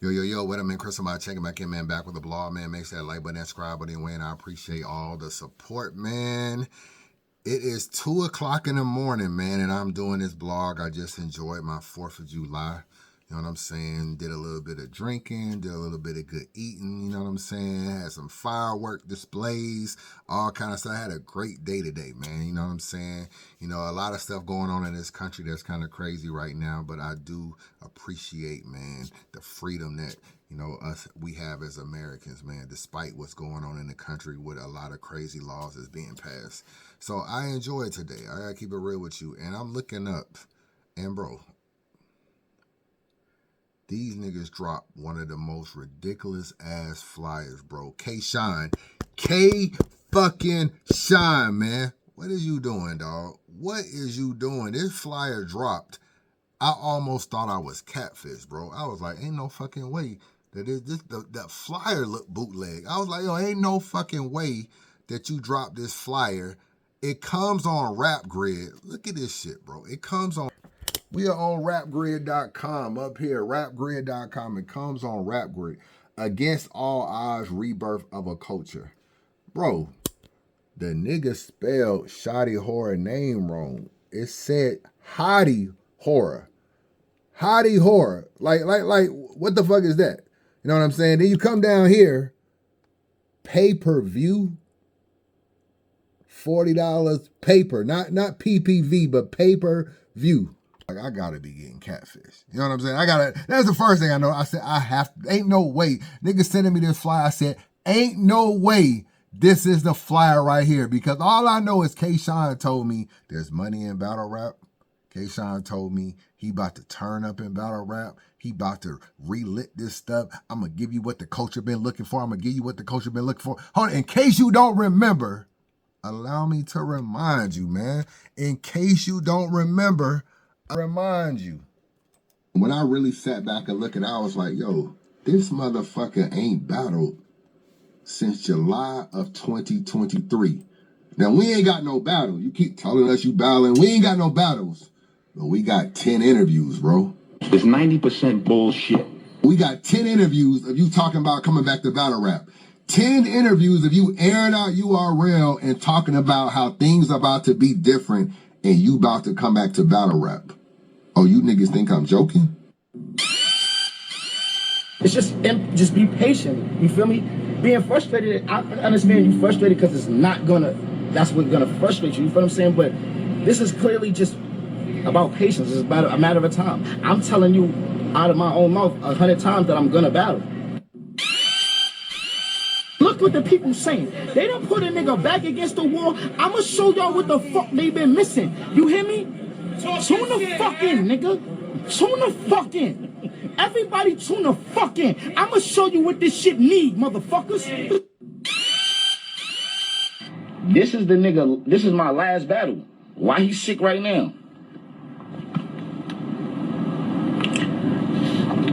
Yo, what up, man? Chris, somebody checking back in, man. Back with the blog, man. Make sure that like button, that subscribe button, and I appreciate all the support, man. It is 2 o'clock in the morning, man, and I'm doing this blog. I just enjoyed my 4th of July. You know what I'm saying? Did a little bit of drinking, did a little bit of good eating, you know what I'm saying? Had some firework displays, all kind of stuff. I had a great day today, man, you know what I'm saying? You know, a lot of stuff going on in this country that's kind of crazy right now, but I do appreciate, man, the freedom that, you know, we have as Americans, man, despite what's going on in the country with a lot of crazy laws that's being passed. So I enjoyed today. I gotta keep it real with you. And I'm looking up, and bro, these niggas dropped one of the most ridiculous ass flyers, bro. Kshine. K fucking Shine, man. What is you doing, dog? What is you doing? This flyer dropped. I almost thought I was catfish, bro. I was like, ain't no fucking way that the flyer looked bootleg. I was like, yo, ain't no fucking way that you dropped this flyer. It comes on Rap Grid. Look at this shit, bro. It comes on. We are on rapgrid.com up here, rapgrid.com. It comes on Rapgrid. Against all odds, rebirth of a culture. Bro, the nigga spelled Shotty Horrah name wrong. It said Hottie Horrah. Hottie Horrah. Like, what the fuck is that? You know what I'm saying? Then you come down here, pay-per-view, $40 paper, not PPV, but pay-per-view. Like, I gotta be getting catfish. You know what I'm saying? That's the first thing I know. I said, ain't no way. Niggas sending me this flyer. I said, ain't no way this is the flyer right here. Because all I know is Kshine told me there's money in battle rap. Kshine told me he about to turn up in battle rap. He about to relit this stuff. I'm gonna give you what the culture been looking for. I'm gonna give you what the culture been looking for. Hold on, in case you don't remember, allow me to remind you, man. In case you don't remember, I remind you. When I really sat back and looked at it, I was like, yo, this motherfucker ain't battled since July of 2023. Now, we ain't got no battle. You keep telling us you battling. We ain't got no battles. But we got 10 interviews, bro. It's 90% bullshit. We got 10 interviews of you talking about coming back to battle rap. 10 interviews of you airing out URL and talking about how things are about to be different and you about to come back to battle rap. Oh, you niggas think I'm joking? It's just be patient. You feel me? Being frustrated, I understand you frustrated because it's not gonna, that's what's gonna frustrate you. You feel what I'm saying? But this is clearly just about patience. It's about a matter of time. I'm telling you out of my own mouth 100 times that I'm gonna battle. Look what the people saying. They done put a nigga back against the wall. I'ma show y'all what the fuck they been missing. You hear me? Tune the fuck in, nigga. Tune the fuck in. Everybody tune the fuck in. I'ma show you what this shit need, motherfuckers. This is the nigga, this is my last battle. Why he sick right now?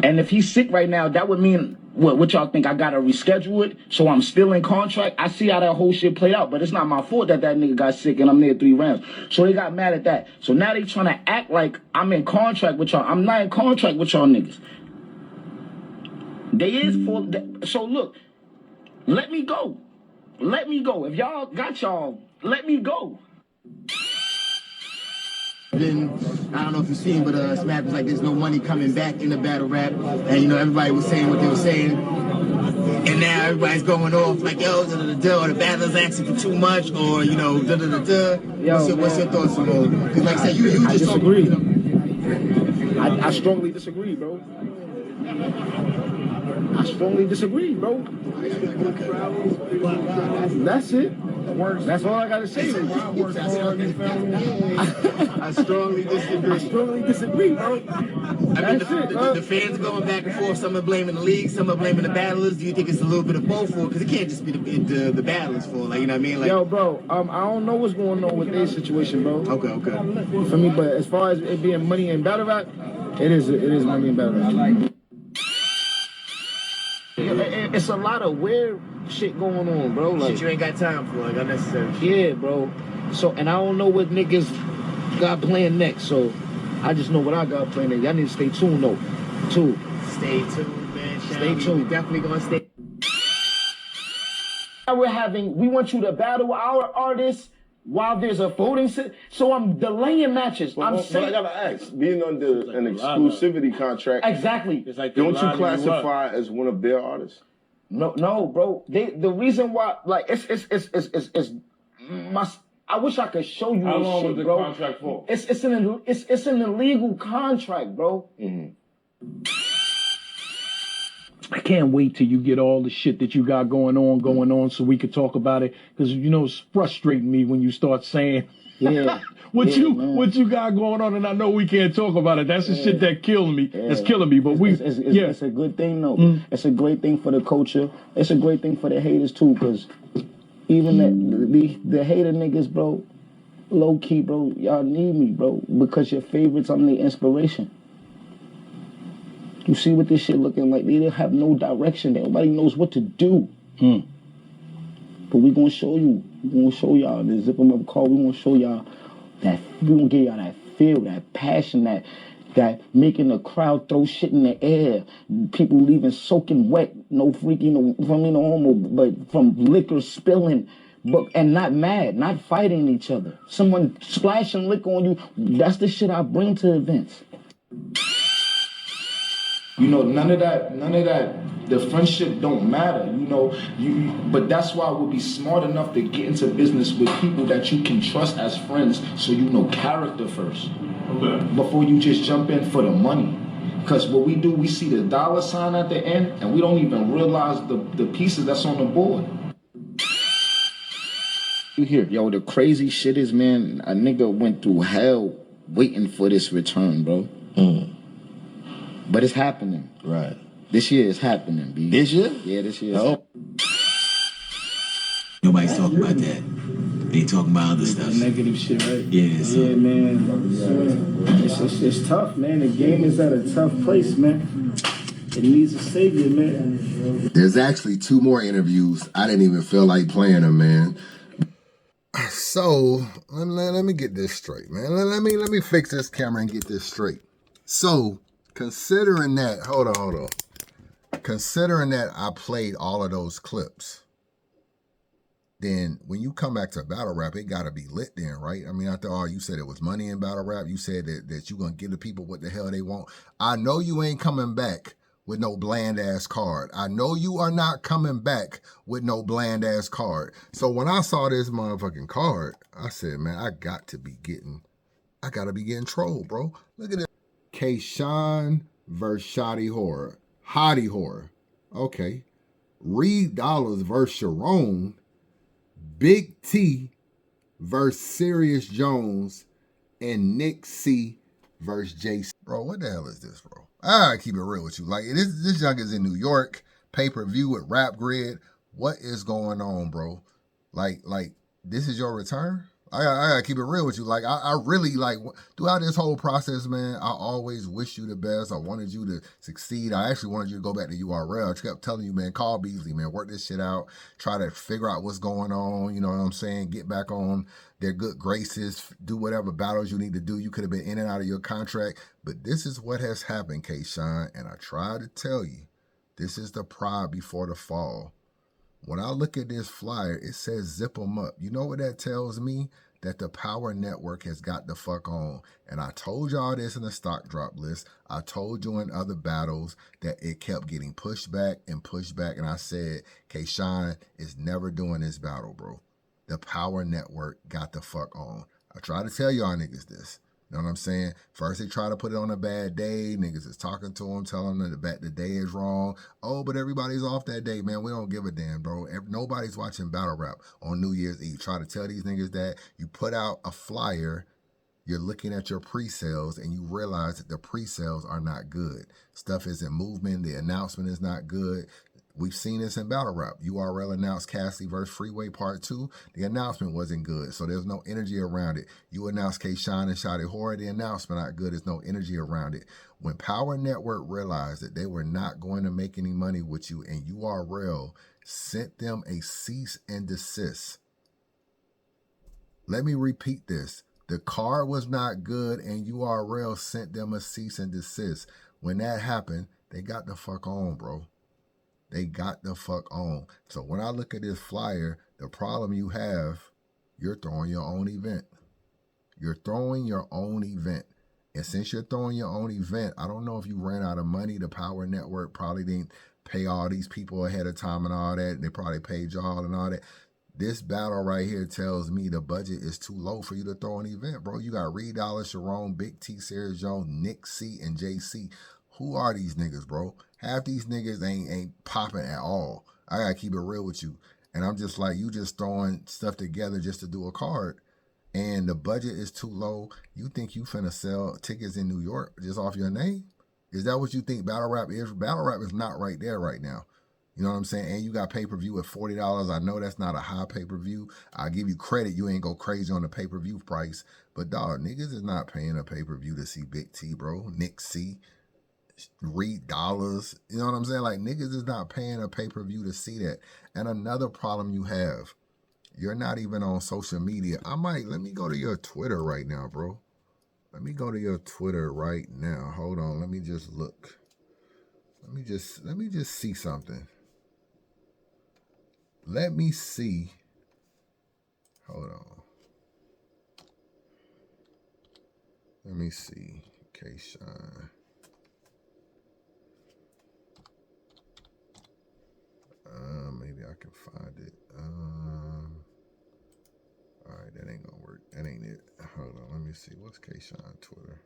And if he's sick right now, that would mean, what y'all think? I gotta reschedule it, so I'm still in contract? I see how that whole shit played out, but it's not my fault that nigga got sick and I'm there 3 rounds. So they got mad at that. So now they trying to act like I'm in contract with y'all. I'm not in contract with y'all niggas. They is for, so look, let me go. Let me go. If y'all got y'all, let me go. Then I don't know if you've seen, but some happens like there's no money coming back in the battle rap, and you know everybody was saying what they were saying, and now everybody's going off like yo, or the battlers asking for too much, or you know, What's your thoughts on all? Because like I said, you just disagree. You know? I strongly disagree, bro. I strongly disagree, bro. That's it. That's all I gotta say. I strongly disagree. I strongly disagree, bro. The fans are going back and forth. Some are blaming the league, some are blaming the battlers. Do you think it's a little bit of both? Because it can't just be the battlers for, like, you know what I mean? Like, yo, bro, I don't know what's going on with their situation, bro. Okay. For me, but as far as it being money in battle rap, it is money in battle rap. It's a lot of weird shit going on, bro. Like, shit you ain't got time for, like unnecessary. Yeah, bro. So, and I don't know what niggas got playing next. So, I just know what I got playing next. Y'all need to stay tuned, though. Stay tuned, man. Stay We tuned. definitely gonna stay. Now we want you to battle our artists while there's a voting system. So I'm delaying matches. But I gotta ask, being under an exclusivity contract, Exactly. It's like don't you classify as one of their artists? No, bro. The reason why, like, I wish I could show you How this long shit, was the bro. contract for? It's an illegal contract, bro. I can't wait till you get all the shit that you got going on so we could talk about it. Because, you know, it's frustrating me when you start saying what you got going on, and I know we can't talk about it. That's the shit that kills me. It's killing me. But it's a good thing, though. It's a great thing for the culture. It's a great thing for the haters, too, because even the hater niggas, bro, low key, bro, y'all need me, bro, because your favorites, I'm the inspiration. You see what this shit looking like? They have no direction. Nobody knows what to do. But we gonna show you. We gonna show y'all the Zip 'em Up call. We gonna show y'all that. We gonna give y'all that feel, that passion, that making the crowd throw shit in the air. People leaving soaking wet. No freaking, no homo, but from liquor spilling. And not mad, not fighting each other. Someone splashing liquor on you. That's the shit I bring to events. You know, none of that, the friendship don't matter, you know, but that's why we'll be smart enough to get into business with people that you can trust as friends, so you know character first. Okay. Before you just jump in for the money. Because what we do, we see the dollar sign at the end, and we don't even realize the pieces that's on the board. You hear, yo, the crazy shit is, man, a nigga went through hell waiting for this return, bro. But it's happening. Right. This year it's happening, B. This year? Yeah, this year. Oh. Nobody's talking about that. They talking about other stuff. Negative shit, right? Yeah, so. Yeah, man. It's tough, man. The game is at a tough place, man. It needs a savior, man. There's actually 2 more interviews. I didn't even feel like playing them, man. So let me get this straight, man. Let me fix this camera and get this straight. So considering that, hold on. Considering that I played all of those clips, then when you come back to battle rap, it gotta be lit then, right? I mean, after all, you said it was money in battle rap. You said that you gonna give the people what the hell they want. I know you ain't coming back with no bland ass card. I know you are not coming back with no bland ass card. So when I saw this motherfucking card, I said, man, I gotta be getting trolled, bro. Look at it. Kshine versus Shotty Horrah. Hottie Horrah. Okay. Reed Dollars versus Sharon. Big T versus Sirius Jones. And Nick C versus JC. Bro, what the hell is this, bro? I gotta keep it real with you. Like, this junk is in New York. Pay-per-view with Rap Grid. What is going on, bro? Like, this is your return? I gotta keep it real with you. Like, I really, like, throughout this whole process, man, I always wish you the best. I wanted you to succeed. I actually wanted you to go back to URL. I kept telling you, man, call Beasley, man, work this shit out. Try to figure out what's going on. You know what I'm saying? Get back on their good graces. Do whatever battles you need to do. You could have been in and out of your contract. But this is what has happened, Kshine. And I tried to tell you, this is the pride before the fall. When I look at this flyer, it says zip 'em up. You know what that tells me? That the Power Network has got the fuck on. And I told y'all this in the stock drop list. I told you in other battles that it kept getting pushed back. And I said, Kshine is never doing this battle, bro. The Power Network got the fuck on. I try to tell y'all niggas this. You know what I'm saying? First they try to put it on a bad day. Niggas is talking to them, telling them that the day is wrong. Oh, but everybody's off that day, man. We don't give a damn, bro. Nobody's watching battle rap on New Year's Eve. Try to tell these niggas that you put out a flyer, you're looking at your pre-sales, and you realize that the pre-sales are not good. Stuff isn't moving. The announcement is not good. We've seen this in battle rap. URL announced Cassie versus Freeway Part 2. The announcement wasn't good, so there's no energy around it. You announced Kshine and Shotty Horrah. The announcement not good. There's no energy around it. When Power Network realized that they were not going to make any money with you, and URL sent them a cease and desist. Let me repeat this. The card was not good, and URL sent them a cease and desist. When that happened, They got the fuck on, bro. They got the fuck on. So when I look at this flyer, the problem you have, you're throwing your own event. You're throwing your own event. And since you're throwing your own event, I don't know if you ran out of money. The Power Network probably didn't pay all these people ahead of time and all that. They probably paid y'all and all that. This battle right here tells me the budget is too low for you to throw an event, bro. You got Reed Dollar, Sharon, Big T, Sarah Jones, Nick C, and JC. Who are these niggas, bro? Half these niggas ain't popping at all. I gotta keep it real with you. And I'm just like, you just throwing stuff together just to do a card. And the budget is too low. You think you finna sell tickets in New York just off your name? Is that what you think battle rap is? Battle rap is not right there right now. You know what I'm saying? And you got pay-per-view at $40. I know that's not a high pay-per-view. I give you credit. You ain't go crazy on the pay-per-view price. But dog, niggas is not paying a pay-per-view to see Big T, bro. Nick C, Reed Dollars. You know what I'm saying? Like, niggas is not paying a pay-per-view to see that. And another problem you have, you're not even on social media. Let me go to your Twitter right now, bro. Let me go to your Twitter right now. Hold on. Let me just look. Let me just see something. Let me see. Hold on. Let me see. Kshine. Maybe I can find it. All right, that ain't gonna work. That ain't it. Hold on. Let me see. What's Kshine Twitter?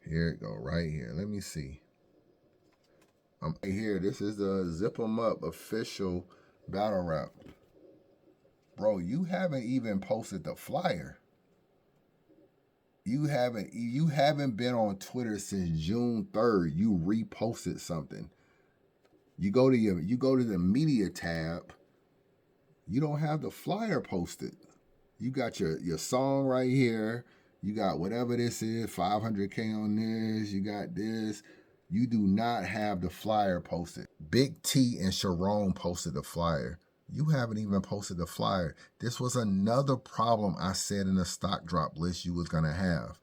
Here it go, right here. Let me see. I'm right here. This is the Zip 'em Up official battle rap. Bro, you haven't even posted the flyer. You haven't been on Twitter since June 3rd. You reposted something. You go to the media tab. You don't have the flyer posted. You got your song right here. You got whatever this is, 500K on this. You got this. You do not have the flyer posted. Big T and Sharon posted the flyer. You haven't even posted the flyer. This was another problem I said in the stock drop list you was going to have.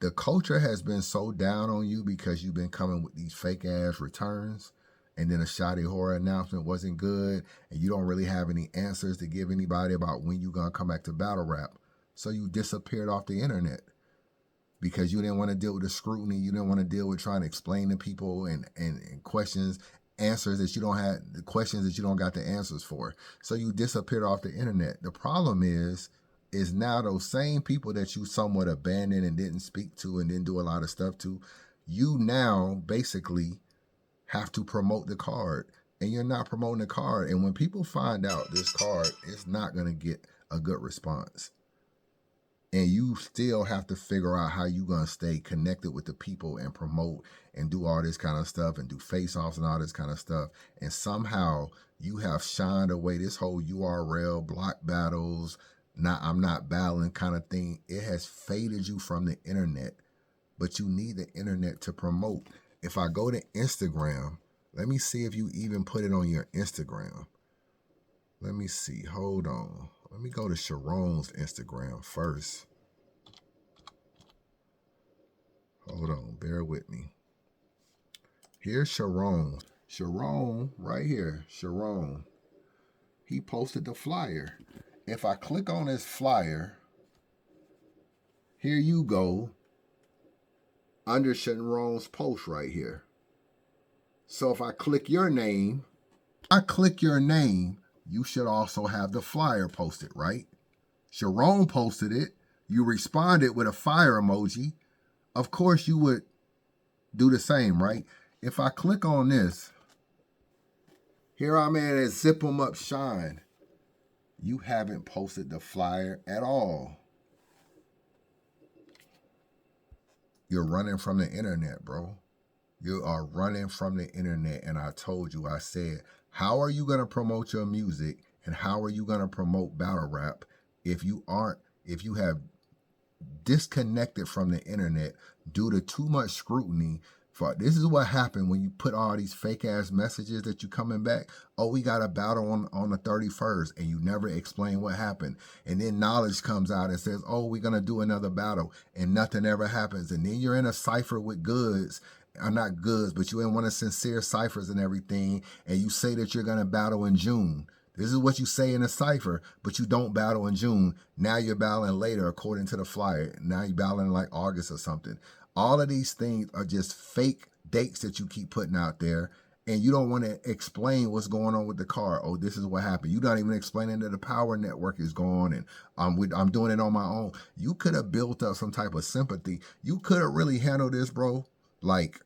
The culture has been so down on you because you've been coming with these fake ass returns. And then a Shotty Horrah announcement wasn't good. And you don't really have any answers to give anybody about when you're going to come back to battle rap. So you disappeared off the internet because you didn't want to deal with the scrutiny. You didn't want to deal with trying to explain to people and questions, answers that you don't have, the questions that you don't got the answers for. So you disappeared off the internet. The problem is now those same people that you somewhat abandoned and didn't speak to and didn't do a lot of stuff to, you now basically have to promote the card. And you're not promoting the card. And when people find out this card, it's not going to get a good response. And you still have to figure out how you're going to stay connected with the people and promote and do all this kind of stuff and do face-offs and all this kind of stuff. And somehow you have shined away this whole URL, block battles, I'm not battling kind of thing. It has faded you from the internet, but you need the internet to promote. If I go to Instagram, let me see if you even put it on your Instagram. Let me see. Hold on. Let me go to Sharon's Instagram first. Hold on. Bear with me. Here's Sharon. Sharon, right here. Sharon. He posted the flyer. If I click on this flyer, here you go. Under Sharon's post right here. So if I click your name, you should also have the flyer posted, right? Sharon posted it. You responded with a fire emoji. Of course you would do the same, right? If I click on this, here I'm at Zip 'em Up Shine. You haven't posted the flyer at all. You're running from the internet, bro. You are running from the internet. And I told you, I said, how are you going to promote your music and how are you going to promote battle rap if you have disconnected from the internet due to too much scrutiny Fuck, this is what happened when you put all these fake ass messages that you coming back. Oh, we got a battle on the 31st, and you never explain what happened. And then knowledge comes out and says, oh, we're gonna do another battle, and nothing ever happens. And then you're in a cipher with goods, or not goods, but you're in one of sincere ciphers and everything, and you say that you're gonna battle in June. This is what you say in a cipher, but you don't battle in June. Now you're battling later, according to the flyer. Now you're battling like August or something. All of these things are just fake dates that you keep putting out there, and you don't want to explain what's going on with the car. Oh, this is what happened. You're not even explaining that the power network is gone, and I'm doing it on my own. You could have built up some type of sympathy. You could have really handled this, bro. Like,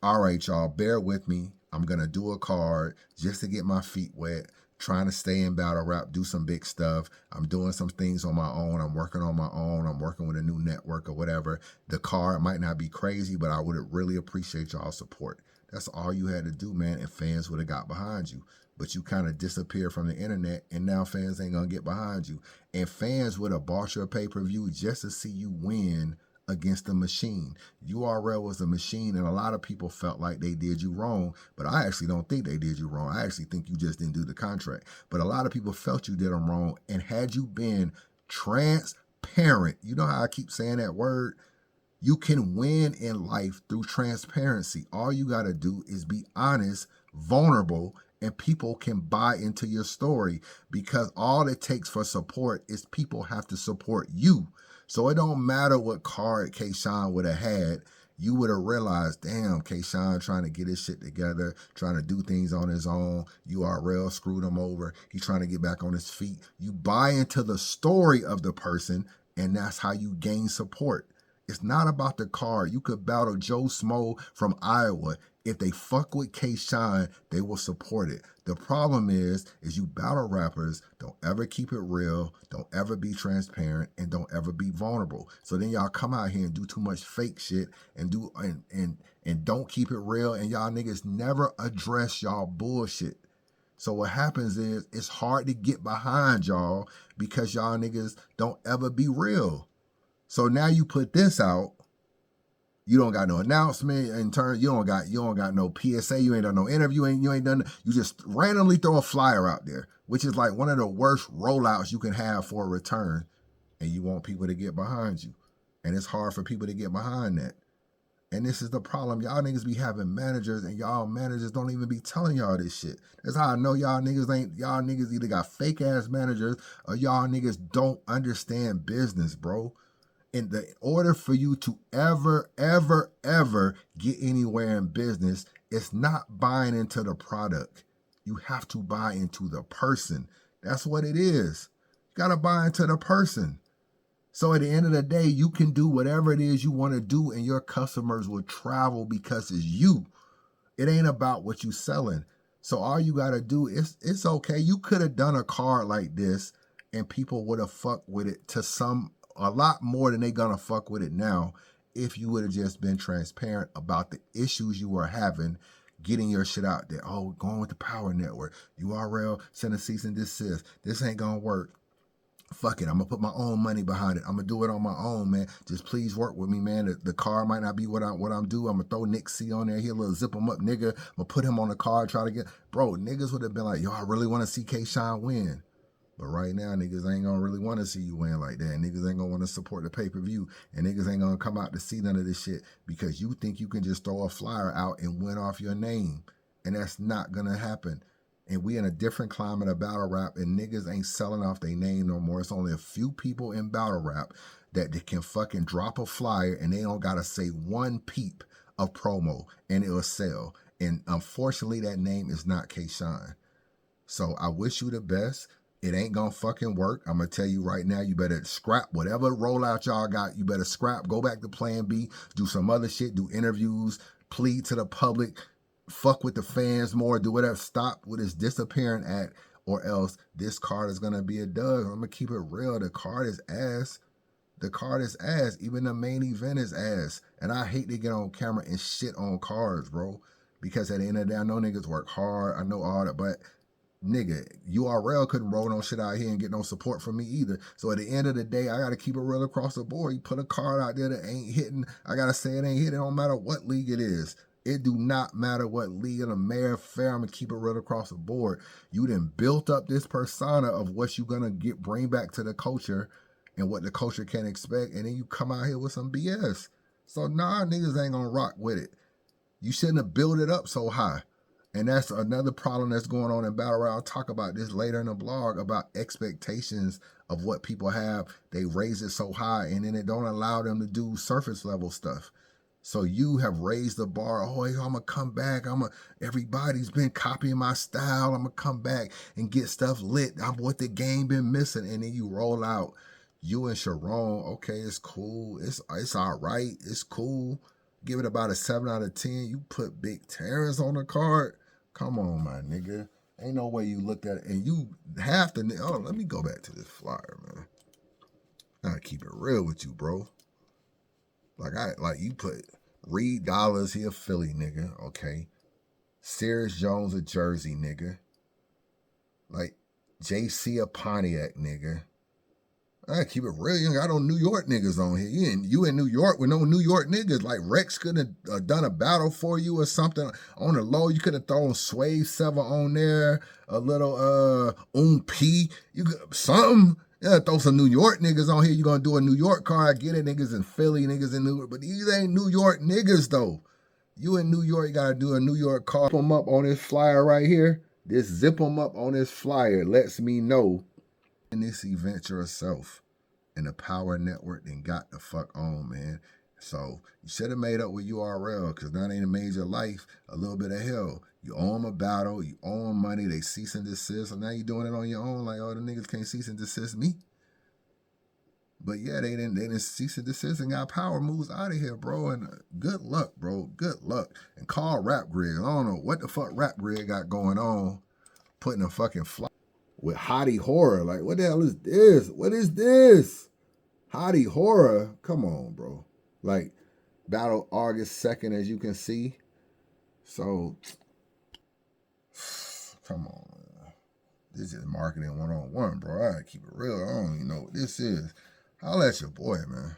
all right, y'all, bear with me. I'm going to do a card just to get my feet wet. Trying to stay in battle rap, do some big stuff. I'm doing some things on my own. I'm working on my own. I'm working with a new network or whatever. The card might not be crazy, but I would really appreciate y'all support. That's all you had to do, man, and fans would have got behind you. But you kind of disappeared from the internet, and now fans ain't going to get behind you. And fans would have bought your pay-per-view just to see you win against the machine. URL was a machine, and a lot of people felt like they did you wrong, but I actually don't think they did you wrong. I actually think you just didn't do the contract. But a lot of people felt you did them wrong, and had you been transparent, you know how I keep saying that word? You can win in life through transparency. All you got to do is be honest, vulnerable, and people can buy into your story, because all it takes for support is people have to support you. So it don't matter what card Kshine would have had, you would have realized, damn, Kshine trying to get his shit together, trying to do things on his own. URL screwed him over. He's trying to get back on his feet. You buy into the story of the person, and that's how you gain support. It's not about the card. You could battle Joe Smo from Iowa. If they fuck with Kshine, they will support it. The problem is you battle rappers don't ever keep it real, don't ever be transparent, and don't ever be vulnerable. So then y'all come out here and do too much fake shit and don't keep it real, and y'all niggas never address y'all bullshit. So what happens is it's hard to get behind y'all because y'all niggas don't ever be real. So now you put this out. You don't got no announcement in turn. You don't got no PSA. You ain't done no interview. You ain't done. You just randomly throw a flyer out there, which is like one of the worst rollouts you can have for a return. And you want people to get behind you, and it's hard for people to get behind that. And this is the problem. Y'all niggas be having managers, and y'all managers don't even be telling y'all this shit. That's how I know y'all niggas either got fake ass managers or y'all niggas don't understand business, bro. In the order for you to ever get anywhere in business, it's not buying into the product. You have to buy into the person. That's what it is. You got to buy into the person. So at the end of the day, you can do whatever it is you want to do, and your customers will travel because it's you. It ain't about what you selling. So all you got to do is, it's okay. You could have done a card like this, and people would have fucked with it to a lot more than they gonna fuck with it now if you would have just been transparent about the issues you were having getting your shit out there. Oh, going with the power network. URL, send a cease and desist. This ain't gonna work. Fuck it, I'm gonna put my own money behind it. I'm gonna do it on my own, man. Just please work with me, man. The car might not be what I'm doing. I'm gonna throw Nick C on there. He a little zip him up nigga. I'm gonna put him on the car, try to get... Bro, niggas would have been like, yo, I really want to see Kshine win. But right now, niggas ain't gonna really want to see you win like that. Niggas ain't gonna want to support the pay-per-view. And niggas ain't gonna come out to see none of this shit because you think you can just throw a flyer out and win off your name. And that's not gonna happen. And we in a different climate of battle rap, and niggas ain't selling off their name no more. It's only a few people in battle rap that they can fucking drop a flyer and they don't gotta say one peep of promo and it'll sell. And unfortunately, that name is not Kshine. So I wish you the best. It ain't gonna fucking work. I'm gonna tell you right now, you better scrap whatever rollout y'all got. You better scrap, go back to plan B, do some other shit, do interviews, plead to the public, fuck with the fans more, do whatever, stop with this disappearing act, or else this card is gonna be a dud. I'm gonna keep it real. The card is ass. The card is ass. Even the main event is ass. And I hate to get on camera and shit on cards, bro. Because at the end of the day, I know niggas work hard. I know all that, but nigga, URL couldn't roll no shit out here and get no support from me either. So at the end of the day, I got to keep it real across the board. You put a card out there that ain't hitting, I got to say it ain't hitting, no matter what league it is. It do not matter what league in the mayor fair, I'm going to keep it real across the board. You done built up this persona of what you going to bring back to the culture and what the culture can expect, and then you come out here with some BS. So nah, niggas ain't going to rock with it. You shouldn't have built it up so high. And that's another problem that's going on in Battle Royale. I'll talk about this later in the blog about expectations of what people have. They raise it so high and then it don't allow them to do surface level stuff. So you have raised the bar. Oh, I'm going to come back. Everybody's been copying my style. I'm going to come back and get stuff lit. I'm what the game been missing. And then you roll out you and Sharon. Okay, it's cool. It's all right. It's cool. Give it about a 7 out of 10. You put Big Terrence on the card. Come on, my nigga. Ain't no way you looked at it. And you have to... Oh, let me go back to this flyer, man. I gotta keep it real with you, bro. Like you put Reed Dollars, he a Philly nigga, okay. Sirius Jones a Jersey nigga. Like JC a Pontiac nigga. I keep it real. You ain't got no New York niggas on here. You in New York with no New York niggas. Like Rex could have done a battle for you or something on the low. You could have thrown Sway 7 on there. A little P. You could something. Yeah, throw some New York niggas on here. You gonna do a New York card. I get it, niggas in Philly, niggas in New York. But these ain't New York niggas though. You in New York, you gotta do a New York card. Zip them up on this flyer right here. This zip them up on this flyer lets me know in this event yourself. And the power network then got the fuck on, man. So you should have made up with URL because that ain't made your life a little bit of hell. You owe them a battle, you owe them money, they cease and desist, and now you doing it on your own. Like, oh, the niggas can't cease and desist me. But yeah, they didn't cease and desist and got power moves out of here, bro. And good luck, bro. Good luck. And call Rap Grid. I don't know what the fuck Rap Grid got going on, putting a fucking fly with Hottie Horror. Like, what the hell is this? What is this? Hottie Horror? Come on, bro. Like, battle August 2nd, as you can see. So, come on, man. This is marketing 101, bro. I gotta keep it real. I don't even know what this is. Holla at your boy, man.